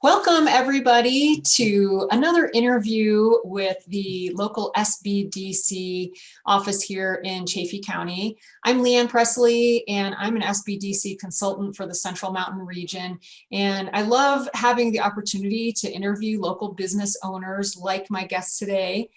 Welcome everybody to another interview with the local SBDC office here in Chaffee County. I'm Leanne Presley and I'm an SBDC consultant for the Central Mountain region. And I love having the opportunity to interview local business owners like my guest today,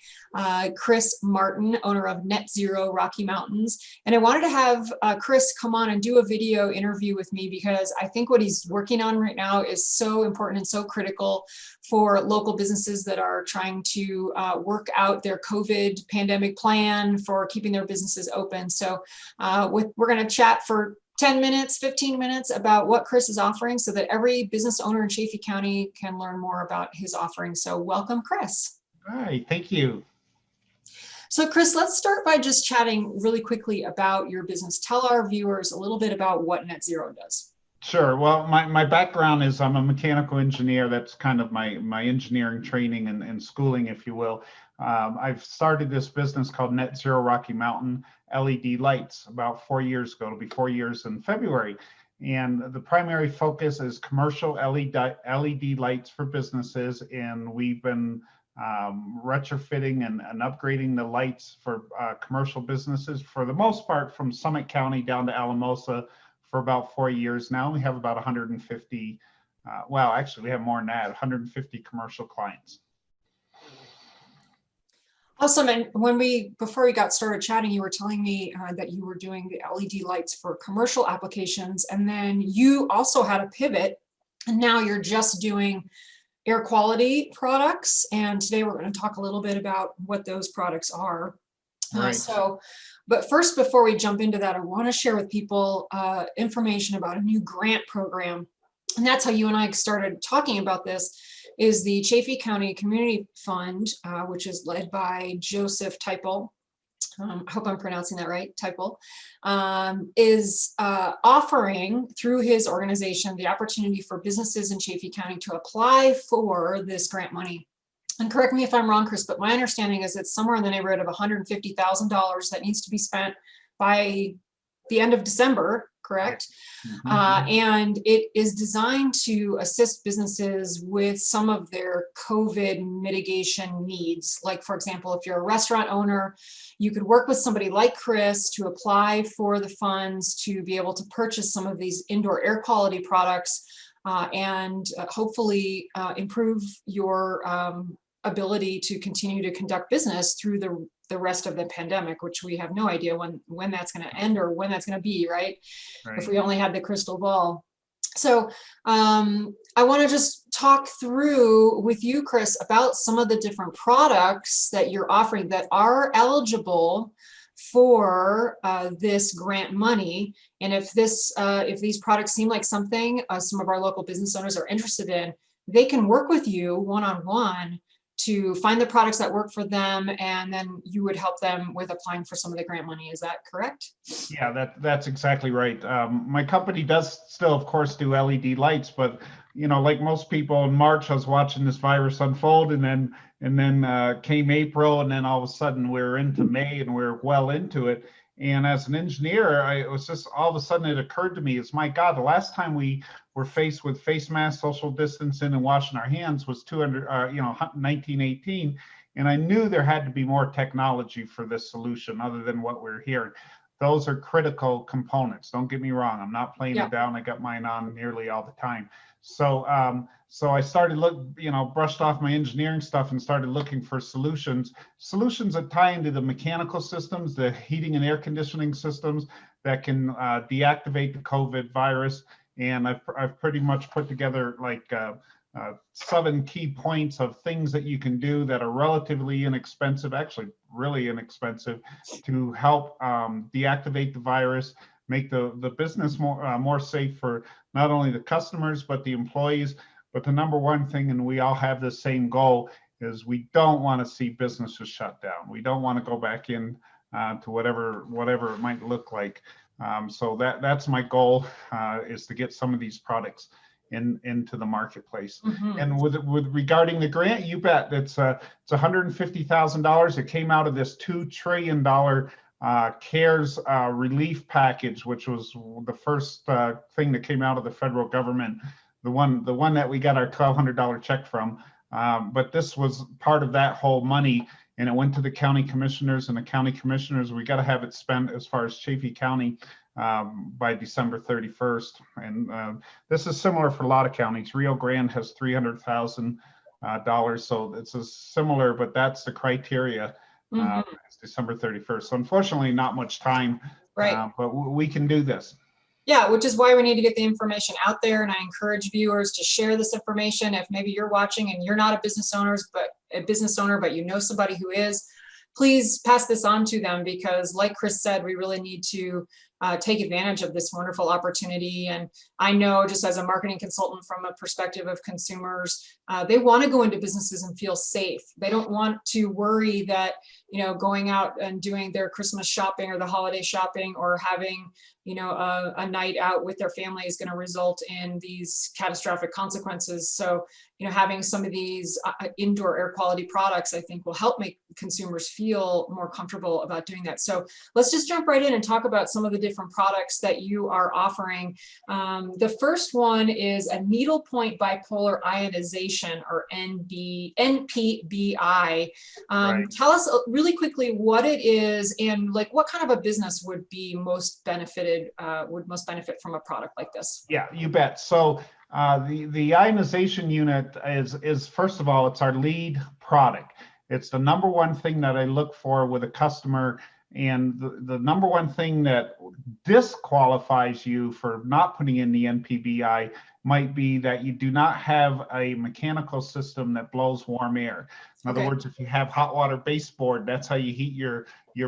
Chris Martin, owner of NetZero Rocky Mountains. And I wanted to have Chris come on and do a video interview with me because I think what he's working on right now is so important and so critical for local businesses that are trying to work out their COVID pandemic plan for keeping their businesses open. So we're going to chat for 10 minutes, 15 minutes about what Chris is offering so that every business owner in Chaffee County can learn more about his offering. So welcome, Chris. All right, thank you. So Chris, let's start by just chatting really quickly about your business. Tell our viewers a little bit about what NetZero does. Sure. Well, my background is I'm a mechanical engineer. That's kind of my engineering training and schooling, if you will. I've started this business called NetZero Rocky Mountain LED Lights about 4 years ago. It'll be 4 years in February. And the primary focus is commercial LED lights for businesses. And we've been retrofitting and upgrading the lights for commercial businesses for the most part from Summit County down to Alamosa for about 4 years now. We have about 150, well, actually we have more than that, 150 commercial clients. Awesome. And before we got started chatting, you were telling me that you were doing the LED lights for commercial applications, and then you also had a pivot, and now you're just doing air quality products. And today we're going to talk a little bit about what those products are. Right. But first, before we jump into that, I want to share with people information about a new grant program. And that's how you and I started talking about this, is the Chaffee County Community Fund, which is led by Joseph Teipel. I hope I'm pronouncing that right, Teipel, is offering through his organization the opportunity for businesses in Chaffee County to apply for this grant money. And correct me if I'm wrong, Chris, but my understanding is it's somewhere in the neighborhood of $150,000 that needs to be spent by the end of December, correct? Mm-hmm. And it is designed to assist businesses with some of their COVID mitigation needs. Like, for example, if you're a restaurant owner, you could work with somebody like Chris to apply for the funds to be able to purchase some of these indoor air quality products and hopefully improve your ability to continue to conduct business through the rest of the pandemic, which we have no idea when that's going to end or when that's going to be, right? If we only had the crystal ball. So I want to just talk through with you, Chris, about some of the different products that you're offering that are eligible for this grant money. And if these products seem like something some of our local business owners are interested in, they can work with you one-on-one to find the products that work for them, and then you would help them with applying for some of the grant money. Is that correct? Yeah, that's exactly right. My company does still, of course, do LED lights, but like most people, in March I was watching this virus unfold, and then came April, and then all of a sudden we're into May, and we're well into it. And as an engineer, it was just all of a sudden it occurred to me, is my God, the last time we were faced with face masks, social distancing, and washing our hands was 1918, and I knew there had to be more technology for this solution other than what we're hearing. Those are critical components. Don't get me wrong. I'm not playing it down. I got mine on nearly all the time. So I started brushed off my engineering stuff and started looking for solutions that tie into the mechanical systems, the heating and air conditioning systems that can deactivate the COVID virus. And I've pretty much put together like 7 key points of things that you can do that are relatively inexpensive, actually really inexpensive, to help deactivate the virus, make the business more safe for not only the customers but the employees. But the number one thing, and we all have the same goal, is we don't want to see businesses shut down. We don't want to go back in to whatever it might look like. So that's my goal, is to get some of these products into the marketplace. Mm-hmm. And with regarding the grant, you bet, it's $150,000. It came out of this $2 trillion CARES relief package, which was the first thing that came out of the federal government the one that we got our $1,200 check from. But this was part of that whole money, and it went to the county commissioners, and the county commissioners, we got to have it spent as far as Chaffee County by December 31st. And this is similar for a lot of counties. Rio Grande has $300,000, so it's a similar, but that's the criteria. It's December 31st. So unfortunately, not much time, Right. but we can do this. Yeah, which is why we need to get the information out there. And I encourage viewers to share this information. If maybe you're watching and you're not a business owner, but you know somebody who is, please pass this on to them, because like Chris said, we really need to take advantage of this wonderful opportunity. And I know, just as a marketing consultant, from a perspective of consumers, they want to go into businesses and feel safe. They don't want to worry that, going out and doing their Christmas shopping or the holiday shopping or having, a night out with their family is going to result in these catastrophic consequences. So, having some of these indoor air quality products, I think, will help make consumers feel more comfortable about doing that. So let's just jump right in and talk about some of the different products that you are offering. The first one is a needle point bipolar ionization, or NPBI. Right. Tell us really quickly what it is, and like what kind of a business would be most benefit from a product like this. Yeah, you bet. So the ionization unit is first of all, it's our lead product. It's the number one thing that I look for with a customer, and the number one thing that disqualifies you for not putting in the NPBI might be that you do not have a mechanical system that blows warm air. In other words, if you have hot water baseboard, that's how you heat your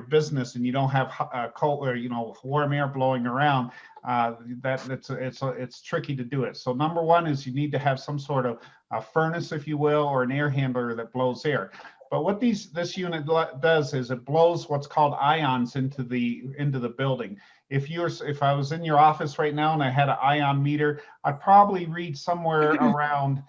business, and you don't have cold or warm air blowing around. It's tricky to do it. So number one is you need to have some sort of a furnace, if you will, or an air handler that blows air. But what this unit does is it blows what's called ions into the building. If I was in your office right now and I had an ion meter, I'd probably read somewhere around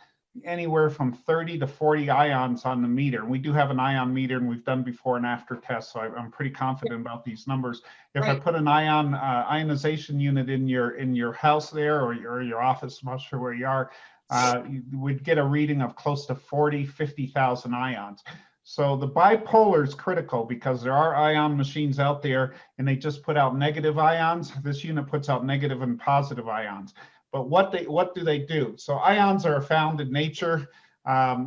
anywhere from 30 to 40 ions on the meter. And we do have an ion meter, and we've done before and after tests, so I'm pretty confident about these numbers. If I put an ionization unit in your house there, or your office, I'm not sure where you are, we'd get a reading of close to 50,000 ions. So the bipolar is critical because there are ion machines out there and they just put out negative ions. This unit puts out negative and positive ions. But what do they do? So ions are found in nature.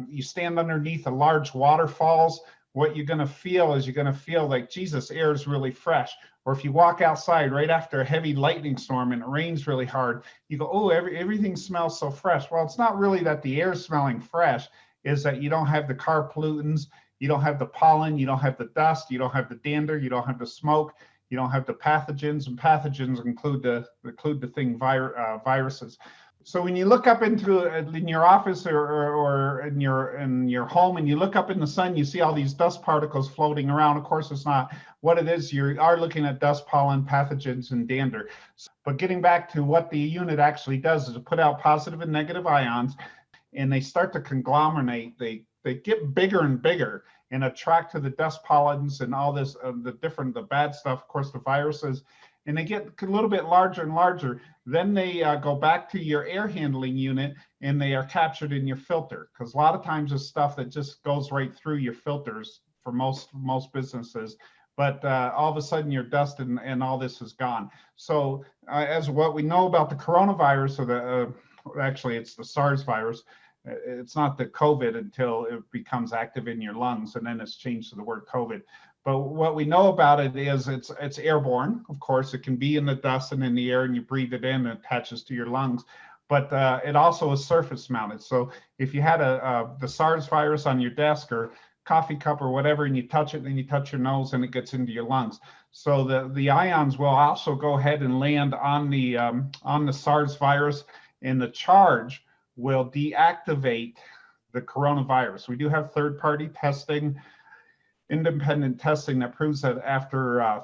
You stand underneath a large waterfalls. What you're going to feel is like, Jesus, air is really fresh. Or if you walk outside right after a heavy lightning storm and it rains really hard, you go, oh, everything smells so fresh. Well, it's not really that the air is smelling fresh, is that you don't have the car pollutants, you don't have the pollen, you don't have the dust, you don't have the dander, you don't have the smoke, you don't have the pathogens, and pathogens include the thing viruses. So when you look up in your office or in your home, and you look up in the sun, you see all these dust particles floating around. Of course, it's not what it is. You are looking at dust, pollen, pathogens, and dander. But getting back to what the unit actually does is to put out positive and negative ions, and they start to conglomerate. They get bigger and bigger and attract to the dust, pollens, and all this, the bad stuff, of course, the viruses, and they get a little bit larger and larger. Then they go back to your air handling unit, and they are captured in your filter, because a lot of times it's stuff that just goes right through your filters for most businesses. But all of a sudden your dust and all this is gone. So as what we know about the coronavirus, actually it's the SARS virus, it's not the COVID until it becomes active in your lungs, and then it's changed to the word COVID. But what we know about it is it's airborne. Of course, it can be in the dust and in the air, and you breathe it in, and it attaches to your lungs. But it also is surface mounted. So if you had the SARS virus on your desk or coffee cup or whatever, and you touch it, and you touch your nose, and it gets into your lungs. So the ions will also go ahead and land on the SARS virus, and the charge will deactivate the coronavirus. We do have third-party testing, independent testing, that proves that after, I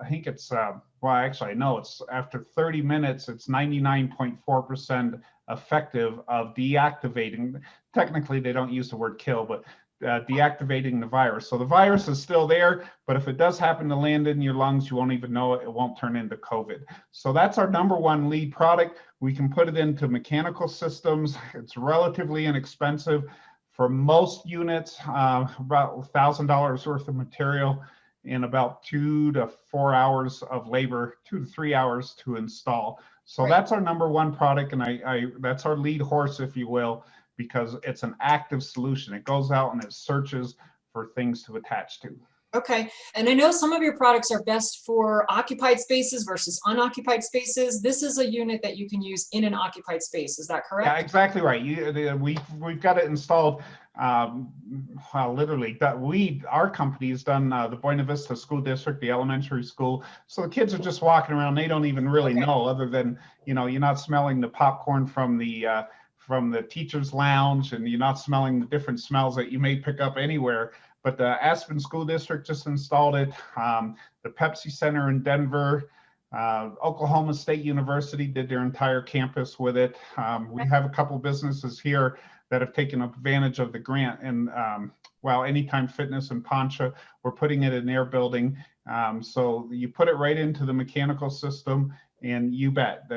think it's, well, actually, I know it's after 30 minutes, it's 99.4% effective of deactivating. Technically, they don't use the word kill, but deactivating the virus. So the virus is still there, but if it does happen to land in your lungs, you won't even know it. It won't turn into COVID. So that's our number one lead product. We can put it into mechanical systems. It's relatively inexpensive. For most units, about $1,000 worth of material in about 2 to 4 hours of labor, 2 to 3 hours to install. So that's our number one product, and that's our lead horse, if you will, because it's an active solution. It goes out and it searches for things to attach to. Okay, and I know some of your products are best for occupied spaces versus unoccupied spaces. This is a unit that you can use in an occupied space. Is that correct? Yeah, exactly right. We've got it installed. Well, literally, our company has done the Buena Vista School District, the elementary school. So the kids are just walking around. They don't even really know, other than, you know, you're not smelling the popcorn from the teacher's lounge, and you're not smelling the different smells that you may pick up anywhere. But the Aspen School District just installed it. The Pepsi Center in Denver, Oklahoma State University did their entire campus with it. We have a couple businesses here that have taken advantage of the grant. And well, Anytime Fitness and Poncha, we're putting it in their building. So you put it right into the mechanical system, and you bet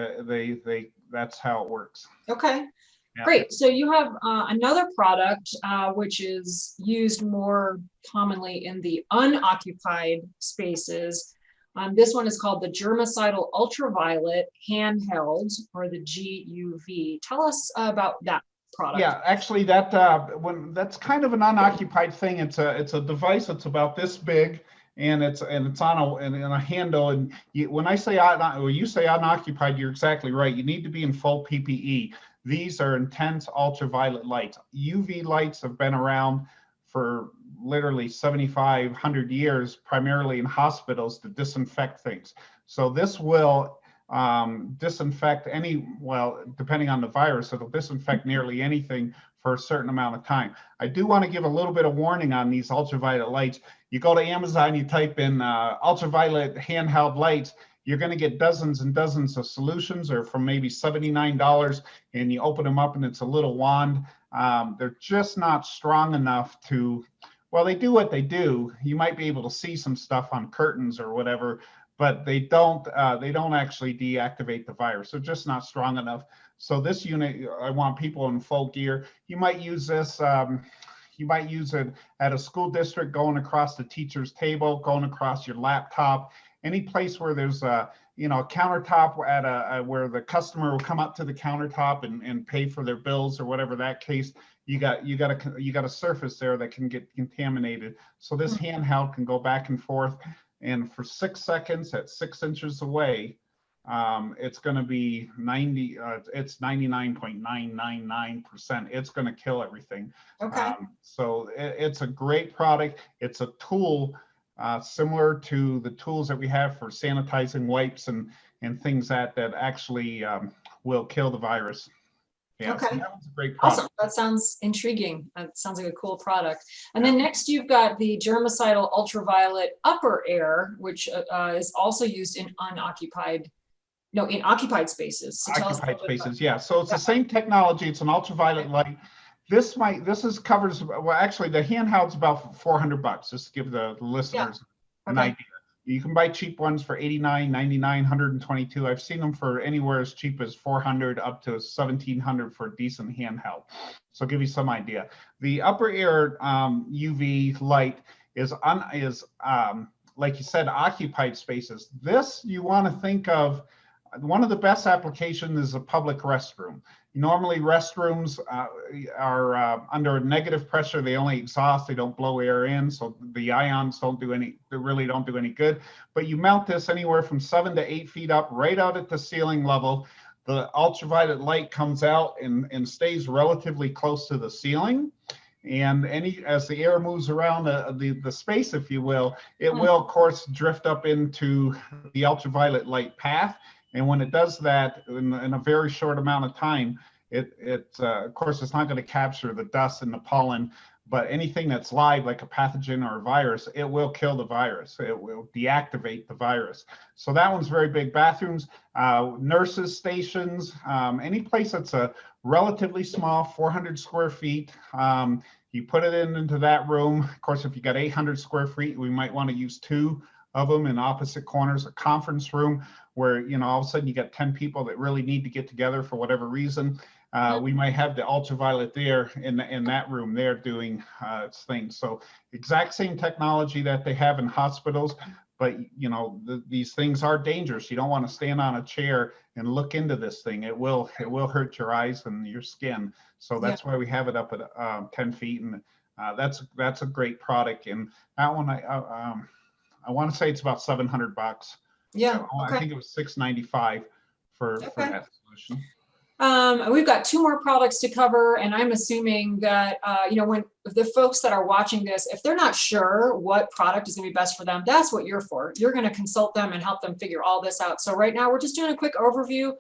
that's how it works. Okay. Yeah. Great. So you have another product which is used more commonly in the unoccupied spaces. This one is called the Germicidal Ultraviolet Handheld, or the GUV. Tell us about that product. Yeah, actually, that's kind of an unoccupied thing. It's a device that's about this big, and it's on a handle. And when I say or you say unoccupied, you're exactly right. You need to be in full PPE. These are intense ultraviolet lights. UV lights have been around for literally 7,500 years, primarily in hospitals, to disinfect things. So this will disinfect depending on the virus, it'll disinfect nearly anything for a certain amount of time. I do want to give a little bit of warning on these ultraviolet lights. You go to Amazon, you type in ultraviolet handheld lights, you're going to get dozens and dozens of solutions, or from maybe $79, and you open them up and it's a little wand. They're just not strong enough to, well, they do what they do. You might be able to see some stuff on curtains or whatever, but they don't actually deactivate the virus. They're just not strong enough. So this unit, I want people in full gear. You might use this, you might use it at a school district, going across the teacher's table, going across your laptop, any place where there's a countertop where the customer will come up to the countertop and pay for their bills, or whatever that case. You got a surface there that can get contaminated. So this handheld can go back and forth, and for 6 seconds at 6 inches away, it's going to be 99.999%. It's going to kill everything. Okay. So it's a great product. It's a tool similar to the tools that we have for sanitizing wipes and things that actually will kill the virus. Yeah, okay. So that was a great product. Awesome. That sounds intriguing. That sounds like a cool product. And then next you've got the Germicidal Ultraviolet Upper Air, which is also used in occupied spaces. So occupied spaces, yeah. So it's the same technology. It's an ultraviolet light. Covers, well, actually the handheld's about $400, just to give the listeners an idea. You can buy cheap ones for $89, $99, $122. I've seen them for anywhere as cheap as $400 up to $1,700 for a decent handheld. So I'll give you some idea. The upper air UV light is like you said, occupied spaces. This you want to think of. One of the best applications is a public restroom. Normally restrooms are under negative pressure. They only exhaust, they don't blow air in. So the ions really don't do any good. But you mount this anywhere from 7 to 8 feet up, right out at the ceiling level. The ultraviolet light comes out and stays relatively close to the ceiling. And as the air moves around the space, if you will, it will of course drift up into the ultraviolet light path. And when it does that in a very short amount of time, of course, it's not going to capture the dust and the pollen, but anything that's live, like a pathogen or a virus, it will kill the virus. It will deactivate the virus. So that one's very big. Bathrooms, nurses' stations, any place that's a relatively small, 400 square feet. You put it into that room. Of course, if you got 800 square feet, we might want to use 2 of them in opposite corners, a conference room where, you know, all of a sudden you got 10 people that really need to get together for whatever reason. We might have the ultraviolet there in that room there doing its thing. So exact same technology that they have in hospitals, but you know, these things are dangerous. You don't want to stand on a chair and look into this thing. It will hurt your eyes and your skin. So that's why we have it up at 10 feet, and that's a great product. And that one I want to say it's about $700. Yeah. I think it was $695 for that solution. We've got 2 more products to cover, and I'm assuming that, you know, when the folks that are watching this, if they're not sure what product is going to be best for them, that's what you're for. You're going to consult them and help them figure all this out. So right now we're just doing a quick overview.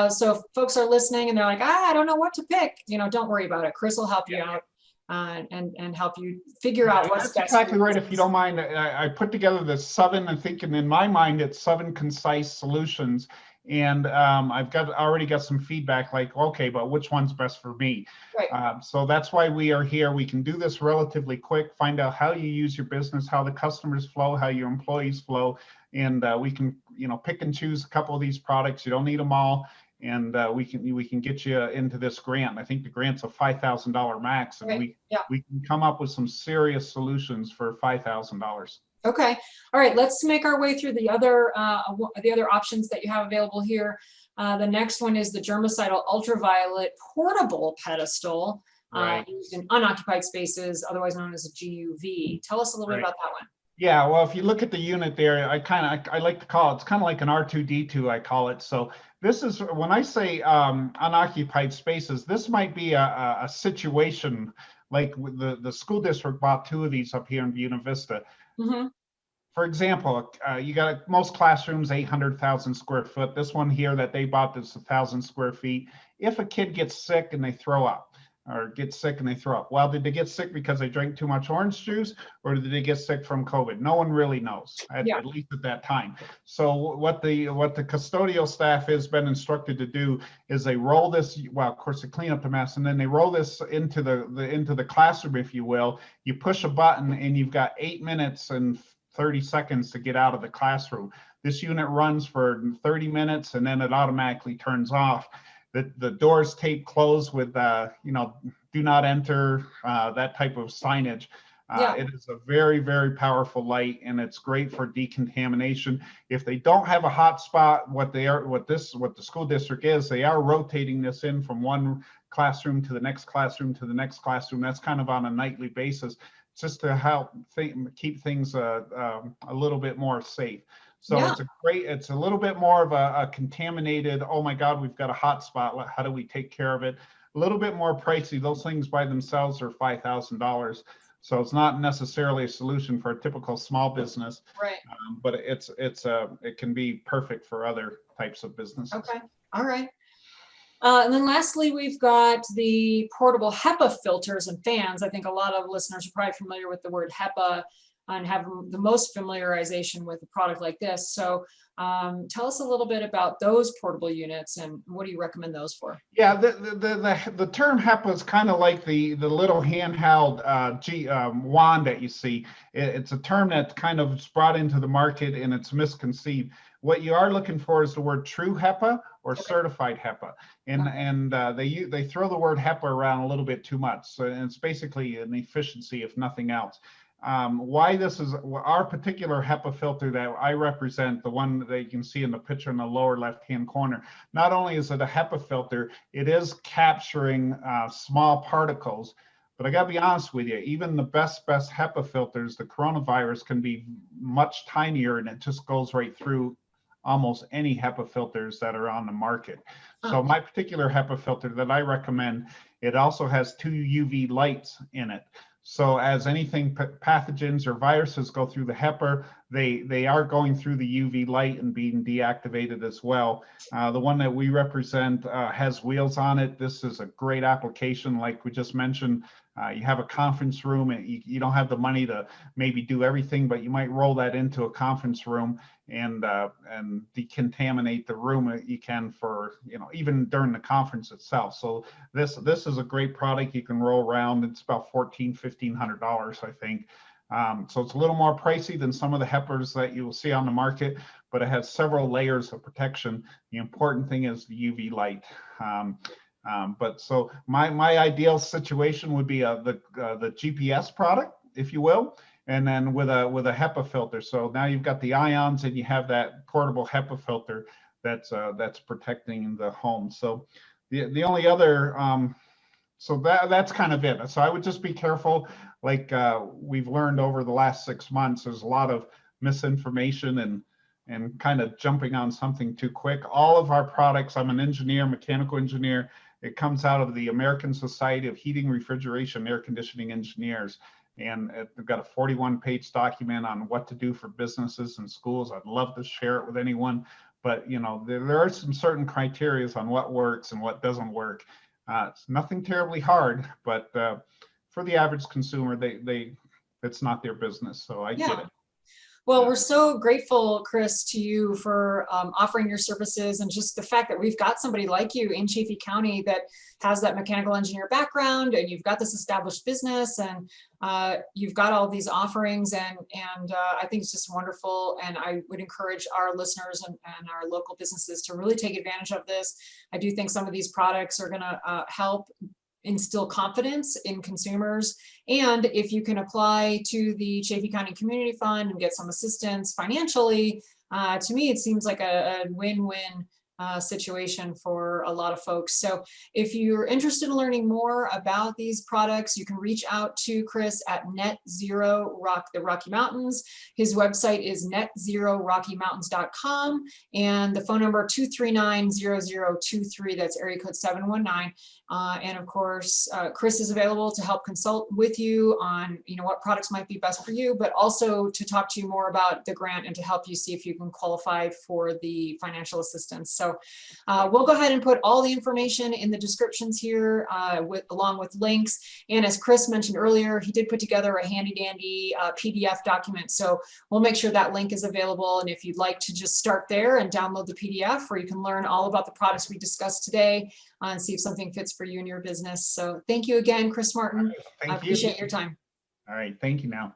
So if folks are listening and they're like, I don't know what to pick, you know, don't worry about it. Chris will help you out and help you figure out what's best. That's exactly right. If you don't mind, I put together the 7, I'm thinking in my mind, it's 7 concise solutions. And I've already got some feedback like, okay, but which one's best for me? Right. So that's why we are here. We can do this relatively quick, find out how you use your business, how the customers flow, how your employees flow. And we can, you know, pick and choose a couple of these products. You don't need them all. And we can get you into this grant. I think the grant's a $5,000 max, and we can come up with some serious solutions for $5,000. Okay. All right. Let's make our way through the other options that you have available here. The next one is the germicidal ultraviolet portable pedestal used in unoccupied spaces, otherwise known as a GUV. Tell us a little bit about that one. Yeah, well, if you look at the unit there, I like to call it, it's kind of like an R2D2, I call it. So this is, when I say unoccupied spaces, this might be a situation like the school district bought 2 of these up here in Buena Vista. Mm-hmm. For example, you got most classrooms, 800,000 square foot. This one here that they bought is 1,000 square feet. If a kid gets sick and they throw up, or get sick and they throw up, well, did they get sick because they drank too much orange juice, or did they get sick from COVID? No one really knows, at least at that time. So what the custodial staff has been instructed to do is they roll this, well, of course, they clean up the mess, and then they roll this into the classroom, if you will. You push a button, and you've got 8 minutes and 30 seconds to get out of the classroom. This unit runs for 30 minutes, and then it automatically turns off. The doors tape closed with, you know, do not enter, that type of signage. It is a very, very powerful light, and it's great for decontamination. If they don't have a hot spot, what the school district is, they are rotating this in from one classroom to the next classroom to the next classroom. That's kind of on a nightly basis, just to help keep things a little bit more safe. So it's a little bit more of a contaminated, oh my God, we've got a hot spot, how do we take care of it? A little bit more pricey. Those things by themselves are $5,000. So it's not necessarily a solution for a typical small business, right? But it can be perfect for other types of businesses. Okay, all right. And then lastly, we've got the portable HEPA filters and fans. I think a lot of listeners are probably familiar with the word HEPA and have the most familiarization with a product like this. So tell us a little bit about those portable units and what do you recommend those for? Yeah, the term HEPA is kind of like the little handheld wand that you see. It's a term that kind of is brought into the market, and it's misconceived. What you are looking for is the word true HEPA or certified HEPA, and they throw the word HEPA around a little bit too much. So it's basically an efficiency, if nothing else. Why this is our particular HEPA filter that I represent, the one that you can see in the picture in the lower left-hand corner. Not only is it a HEPA filter, it is capturing small particles. But I gotta be honest with you, even the best HEPA filters, the coronavirus can be much tinier, and it just goes right through almost any HEPA filters that are on the market. So my particular HEPA filter that I recommend, it also has 2 UV lights in it. So as anything pathogens or viruses go through the HEPA, they are going through the UV light and being deactivated as well. The one that we represent has wheels on it. This is a great application, like we just mentioned. You have a conference room, and you don't have the money to maybe do everything, but you might roll that into a conference room and decontaminate the room. You can for, you know, even during the conference itself. So this is a great product you can roll around. It's about $1,400, $1,500, I think. So it's a little more pricey than some of the HEPAs that you will see on the market, but it has several layers of protection. The important thing is the UV light. But so my ideal situation would be the GPS product, if you will, and then with a HEPA filter. So now you've got the ions and you have that portable HEPA filter that's protecting the home. So the only other so that's kind of it. So I would just be careful. Like we've learned over the last 6 months, there's a lot of misinformation and kind of jumping on something too quick. All of our products, I'm an engineer, mechanical engineer. It comes out of the American Society of Heating, Refrigeration, Air Conditioning Engineers. And they've got a 41-page document on what to do for businesses and schools. I'd love to share it with anyone. But you know, there are some certain criteria on what works and what doesn't work. It's nothing terribly hard, but for the average consumer, it's not their business. So I get it. Well, we're so grateful, Chris, to you for offering your services, and just the fact that we've got somebody like you in Chaffee County that has that mechanical engineer background, and you've got this established business, and you've got all these offerings, and I think it's just wonderful. And I would encourage our listeners and our local businesses to really take advantage of this. I do think some of these products are going to help instill confidence in consumers. And if you can apply to the Chaffee County Community Fund and get some assistance financially, to me, it seems like a win-win situation for a lot of folks. So if you're interested in learning more about these products, you can reach out to Chris at NetZero the Rocky Mountains. His website is netzerorockymountains.com, and the phone number 239-0023, that's area code 719. And of course, Chris is available to help consult with you on what products might be best for you, but also to talk to you more about the grant and to help you see if you can qualify for the financial assistance. So we'll go ahead and put all the information in the descriptions here along with links. And as Chris mentioned earlier, he did put together a handy dandy PDF document. So we'll make sure that link is available. And if you'd like to just start there and download the PDF, where you can learn all about the products we discussed today and see if something fits for you and your business. So thank you again, Chris Martin. Thank I appreciate your time. All right. Thank you now.